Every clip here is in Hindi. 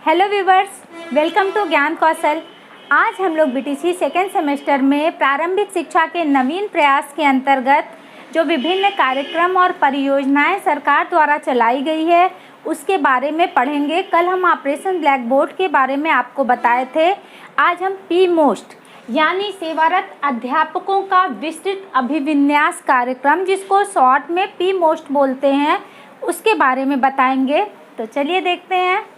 हेलो व्यूवर्स, वेलकम टू ज्ञान कौशल। आज हम लोग बीटीसी सेकेंड सेमेस्टर में प्रारंभिक शिक्षा के नवीन प्रयास के अंतर्गत जो विभिन्न कार्यक्रम और परियोजनाएं सरकार द्वारा चलाई गई है उसके बारे में पढ़ेंगे। कल हम ऑपरेशन ब्लैक बोर्ड के बारे में आपको बताए थे। आज हम पी मोस्ट यानी सेवारत अध्यापकों का विस्तृत अभिविन्यास कार्यक्रम, जिसको शॉर्ट में पी मोस्ट बोलते हैं, उसके बारे में बताएंगे। तो चलिए देखते हैं।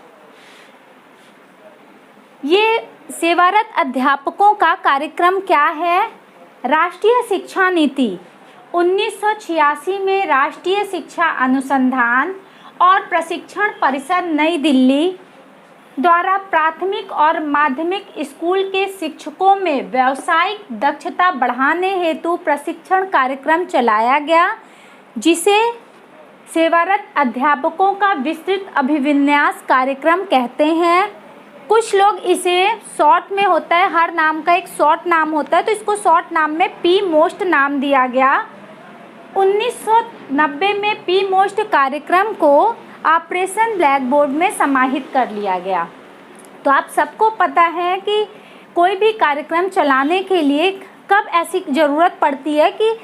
ये सेवारत अध्यापकों का कार्यक्रम क्या है? राष्ट्रीय शिक्षा नीति 1986 में राष्ट्रीय शिक्षा अनुसंधान और प्रशिक्षण परिषद नई दिल्ली द्वारा प्राथमिक और माध्यमिक स्कूल के शिक्षकों में व्यावसायिक दक्षता बढ़ाने हेतु प्रशिक्षण कार्यक्रम चलाया गया, जिसे सेवारत अध्यापकों का विस्तृत अभिविन्यास कार्यक्रम कहते हैं। कुछ लोग इसे शॉर्ट में होता है, हर नाम का एक शॉर्ट नाम होता है, तो इसको शॉर्ट नाम में पी मोस्ट नाम दिया गया। 1990 में पी मोस्ट कार्यक्रम को ऑपरेशन ब्लैक बोर्ड में समाहित कर लिया गया। तो आप सबको पता है कि कोई भी कार्यक्रम चलाने के लिए कब ऐसी ज़रूरत पड़ती है कि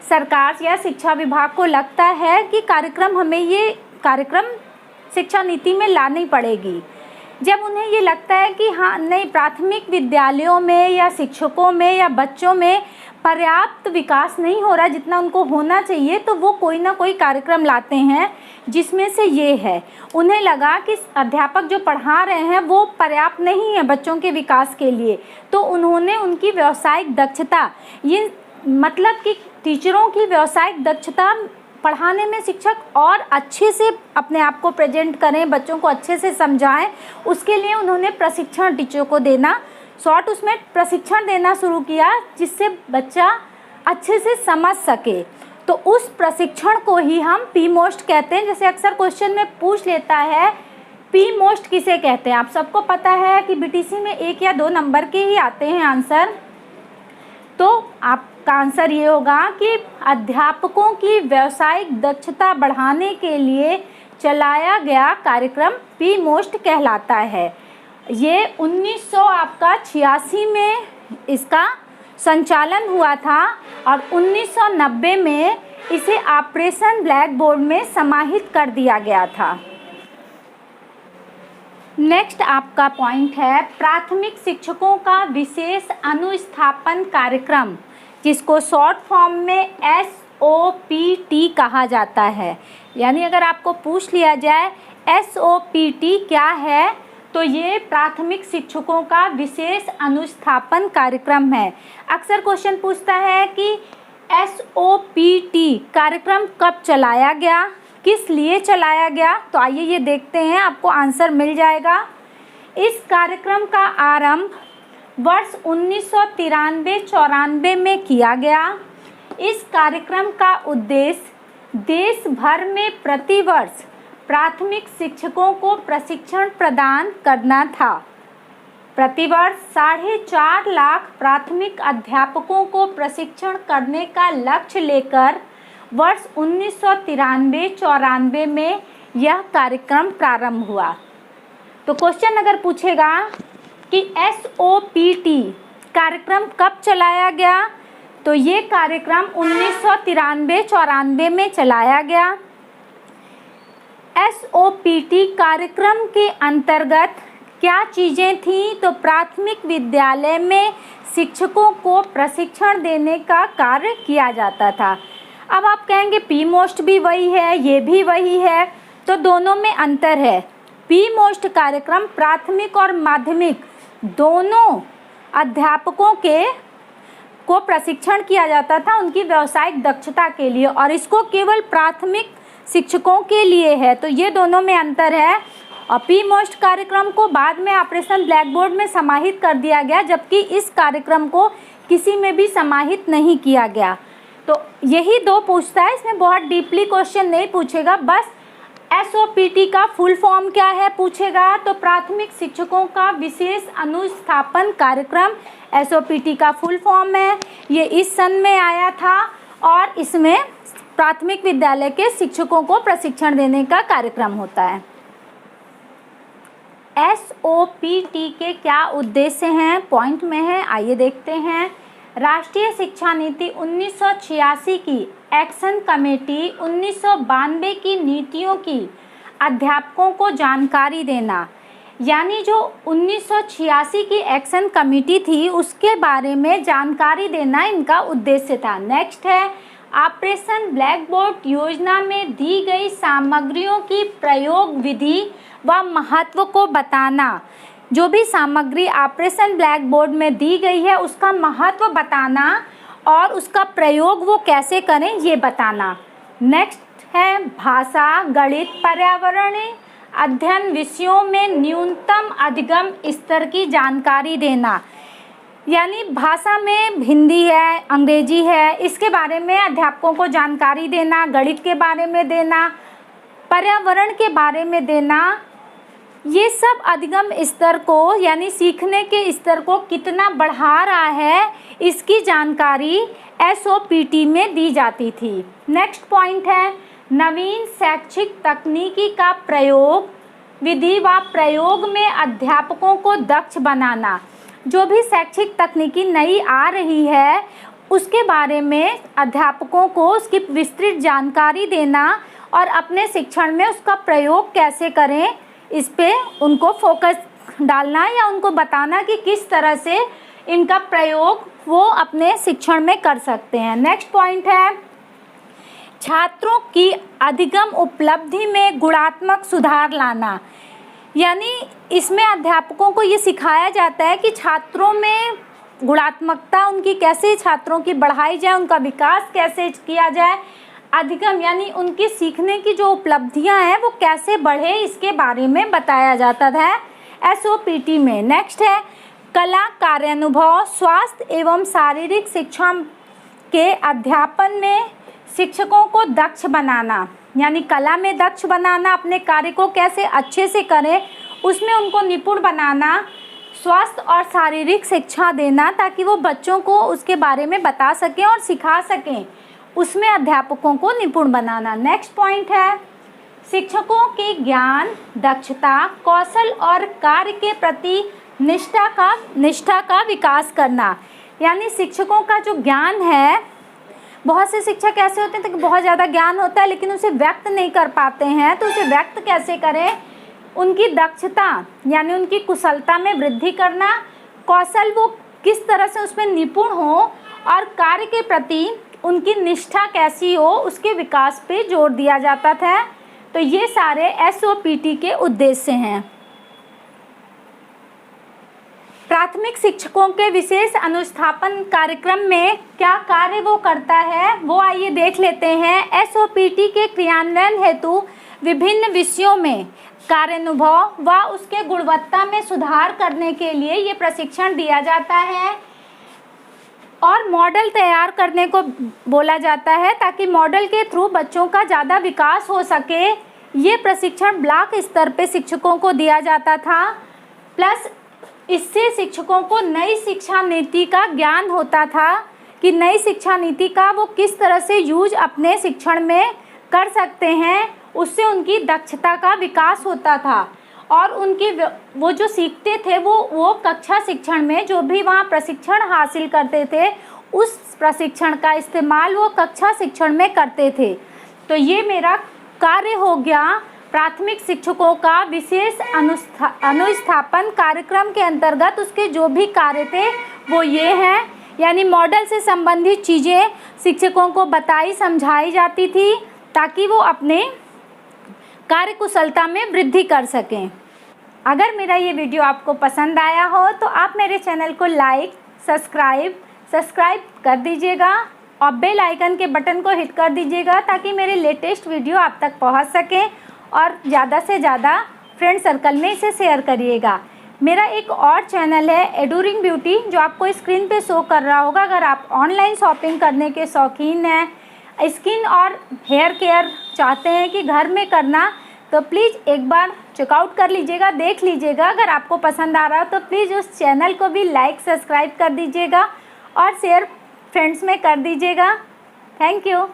सरकार या शिक्षा विभाग को लगता है कि ये कार्यक्रम शिक्षा नीति में लानी पड़ेगी। जब उन्हें ये लगता है कि हाँ नहीं, प्राथमिक विद्यालयों में या शिक्षकों में या बच्चों में पर्याप्त विकास नहीं हो रहा जितना उनको होना चाहिए, तो वो कोई ना कोई कार्यक्रम लाते हैं, जिसमें से ये है। उन्हें लगा कि अध्यापक जो पढ़ा रहे हैं वो पर्याप्त नहीं है बच्चों के विकास के लिए, तो उन्होंने उनकी व्यावसायिक दक्षता, ये मतलब कि टीचरों की व्यावसायिक दक्षता पढ़ाने में शिक्षक और अच्छे से अपने आप को प्रेजेंट करें, बच्चों को अच्छे से समझाएं, उसके लिए उन्होंने प्रशिक्षण टीचरों को देना, शॉर्ट उसमें प्रशिक्षण देना शुरू किया, जिससे बच्चा अच्छे से समझ सके। तो उस प्रशिक्षण को ही हम पी मोस्ट कहते हैं। जैसे अक्सर क्वेश्चन में पूछ लेता है पी मोस्ट किसे कहते हैं। आप सबको पता है कि बीटीसी में 1 या 2 नंबर के ही आते हैं आंसर। तो आपका आंसर ये होगा कि अध्यापकों की व्यावसायिक दक्षता बढ़ाने के लिए चलाया गया कार्यक्रम पी मोस्ट कहलाता है। ये 1986 में इसका संचालन हुआ था और 1990 में इसे ऑपरेशन ब्लैक बोर्ड में समाहित कर दिया गया था। नेक्स्ट आपका पॉइंट है प्राथमिक शिक्षकों का विशेष अनुस्थापन कार्यक्रम, जिसको शॉर्ट फॉर्म में SOPT कहा जाता है। यानी अगर आपको पूछ लिया जाए SOPT क्या है, तो ये प्राथमिक शिक्षकों का विशेष अनुस्थापन कार्यक्रम है। अक्सर क्वेश्चन पूछता है कि SOPT कार्यक्रम कब चलाया गया, किस लिए चलाया गया। तो आइए ये देखते हैं, आपको आंसर मिल जाएगा। इस कार्यक्रम का आरंभ वर्ष 1993-94 में किया गया। इस कार्यक्रम का उद्देश्य देश भर में प्रतिवर्ष प्राथमिक शिक्षकों को प्रशिक्षण प्रदान करना था। प्रतिवर्ष 4.5 लाख प्राथमिक अध्यापकों को प्रशिक्षण करने का लक्ष्य लेकर वर्ष 1993-94 में यह कार्यक्रम प्रारंभ हुआ। तो क्वेश्चन अगर पूछेगा कि SOPT कार्यक्रम कब चलाया गया, तो ये कार्यक्रम 1993-94 में चलाया गया। SOPT कार्यक्रम के अंतर्गत क्या चीज़ें थीं? तो प्राथमिक विद्यालय में शिक्षकों को प्रशिक्षण देने का कार्य किया जाता था। अब आप कहेंगे पी मोस्ट भी वही है, ये भी वही है, तो दोनों में अंतर है। पी मोस्ट कार्यक्रम प्राथमिक और माध्यमिक दोनों अध्यापकों को प्रशिक्षण किया जाता था उनकी व्यावसायिक दक्षता के लिए, और इसको केवल प्राथमिक शिक्षकों के लिए है। तो ये दोनों में अंतर है। और पी मोस्ट कार्यक्रम को बाद में ऑपरेशन ब्लैक बोर्ड में समाहित कर दिया गया, जबकि इस कार्यक्रम को किसी में भी समाहित नहीं किया गया। तो यही 2 पूछता है, इसमें बहुत डीपली क्वेश्चन नहीं पूछेगा। बस SOPT का फुल फॉर्म क्या है पूछेगा, तो प्राथमिक शिक्षकों का विशेष अनुस्थापन कार्यक्रम SOPT का फुल फॉर्म है। ये इस सन में आया था और इसमें प्राथमिक विद्यालय के शिक्षकों को प्रशिक्षण देने का कार्यक्रम होता है। SOPT के क्या उद्देश्य हैं, पॉइंट में है, आइए देखते हैं। राष्ट्रीय शिक्षा नीति 1986 की एक्शन कमेटी 1992 की नीतियों की अध्यापकों को जानकारी देना, यानी जो 1986 की एक्शन कमेटी थी उसके बारे में जानकारी देना इनका उद्देश्य था। नेक्स्ट है ऑपरेशन ब्लैक बोर्ड योजना में दी गई सामग्रियों की प्रयोग विधि व महत्व को बताना। जो भी सामग्री ऑपरेशन ब्लैक बोर्ड में दी गई है उसका महत्व बताना और उसका प्रयोग वो कैसे करें ये बताना। नेक्स्ट है भाषा, गणित, पर्यावरण अध्ययन विषयों में न्यूनतम अधिगम स्तर की जानकारी देना, यानी भाषा में हिंदी है, अंग्रेजी है, इसके बारे में अध्यापकों को जानकारी देना, गणित के बारे में देना, पर्यावरण के बारे में देना। ये सब अधिगम स्तर को यानी सीखने के स्तर को कितना बढ़ा रहा है इसकी जानकारी SOPT में दी जाती थी। नेक्स्ट पॉइंट है नवीन शैक्षिक तकनीकी का प्रयोग विधि व प्रयोग में अध्यापकों को दक्ष बनाना। जो भी शैक्षिक तकनीकी नई आ रही है उसके बारे में अध्यापकों को उसकी विस्तृत जानकारी देना और अपने शिक्षण में उसका प्रयोग कैसे करें इस पे उनको फोकस डालना या उनको बताना कि किस तरह से इनका प्रयोग वो अपने शिक्षण में कर सकते हैं। नेक्स्ट पॉइंट है छात्रों की अधिगम उपलब्धि में गुणात्मक सुधार लाना, यानी इसमें अध्यापकों को ये सिखाया जाता है कि छात्रों में गुणात्मकता उनकी कैसे छात्रों की बढ़ाई जाए, उनका विकास कैसे किया जाए, अधिगम यानी उनकी सीखने की जो उपलब्धियां हैं वो कैसे बढ़े इसके बारे में बताया जाता था SOPT में। नेक्स्ट है कला, कार्यानुभव, स्वास्थ्य एवं शारीरिक शिक्षा के अध्यापन में शिक्षकों को दक्ष बनाना, यानी कला में दक्ष बनाना, अपने कार्य को कैसे अच्छे से करें उसमें उनको निपुण बनाना, स्वास्थ्य और शारीरिक शिक्षा देना ताकि वो बच्चों को उसके बारे में बता सकें और सिखा सकें, उसमें अध्यापकों को निपुण बनाना। नेक्स्ट पॉइंट है शिक्षकों के ज्ञान, दक्षता, कौशल और कार्य के प्रति निष्ठा का विकास करना, यानी शिक्षकों का जो ज्ञान है, बहुत से शिक्षक ऐसे होते हैं कि बहुत ज़्यादा ज्ञान होता है लेकिन उसे व्यक्त नहीं कर पाते हैं, तो उसे व्यक्त कैसे करें, उनकी दक्षता यानी उनकी कुशलता में वृद्धि करना, कौशल वो किस तरह से उसमें निपुण हो और कार्य के प्रति उनकी निष्ठा कैसी हो उसके विकास पे जोर दिया जाता था। तो ये सारे SOPT के उद्देश्य हैं। प्राथमिक शिक्षकों के विशेष अनुस्थापन कार्यक्रम में क्या कार्य वो करता है वो आइए देख लेते हैं। SOPT के क्रियान्वयन हेतु विभिन्न विषयों में कार्यानुभव व उसके गुणवत्ता में सुधार करने के लिए ये प्रशिक्षण दिया जाता है और मॉडल तैयार करने को बोला जाता है ताकि मॉडल के थ्रू बच्चों का ज़्यादा विकास हो सके। ये प्रशिक्षण ब्लॉक स्तर पे शिक्षकों को दिया जाता था, प्लस इससे शिक्षकों को नई शिक्षा नीति का ज्ञान होता था कि नई शिक्षा नीति का वो किस तरह से यूज अपने शिक्षण में कर सकते हैं, उससे उनकी दक्षता का विकास होता था और उनकी वो जो सीखते थे वो कक्षा शिक्षण में जो भी वहाँ प्रशिक्षण हासिल करते थे उस प्रशिक्षण का इस्तेमाल वो कक्षा शिक्षण में करते थे। तो ये मेरा कार्य हो गया प्राथमिक शिक्षकों का विशेष अनुस्थापन कार्यक्रम के अंतर्गत उसके जो भी कार्य थे वो ये हैं, यानी मॉडल से संबंधित चीज़ें शिक्षकों को बताई समझाई जाती थी ताकि वो अपने कार्य कुशलता में वृद्धि कर सकें। अगर मेरा ये वीडियो आपको पसंद आया हो तो आप मेरे चैनल को लाइक सब्सक्राइब कर दीजिएगा और बेल आइकन के बटन को हिट कर दीजिएगा ताकि मेरे लेटेस्ट वीडियो आप तक पहुंच सकें और ज़्यादा से ज़्यादा फ्रेंड सर्कल में इसे शेयर करिएगा। मेरा एक और चैनल है एडूरिंग ब्यूटी जो आपको स्क्रीन पे शो कर रहा होगा। अगर आप ऑनलाइन शॉपिंग करने के शौकीन हैं, स्किन और हेयर केयर चाहते हैं कि घर में करना, तो प्लीज़ एक बार चेकआउट कर लीजिएगा, देख लीजिएगा। अगर आपको पसंद आ रहा हो तो प्लीज़ उस चैनल को भी लाइक सब्सक्राइब कर दीजिएगा और शेयर फ्रेंड्स में कर दीजिएगा। Thank you.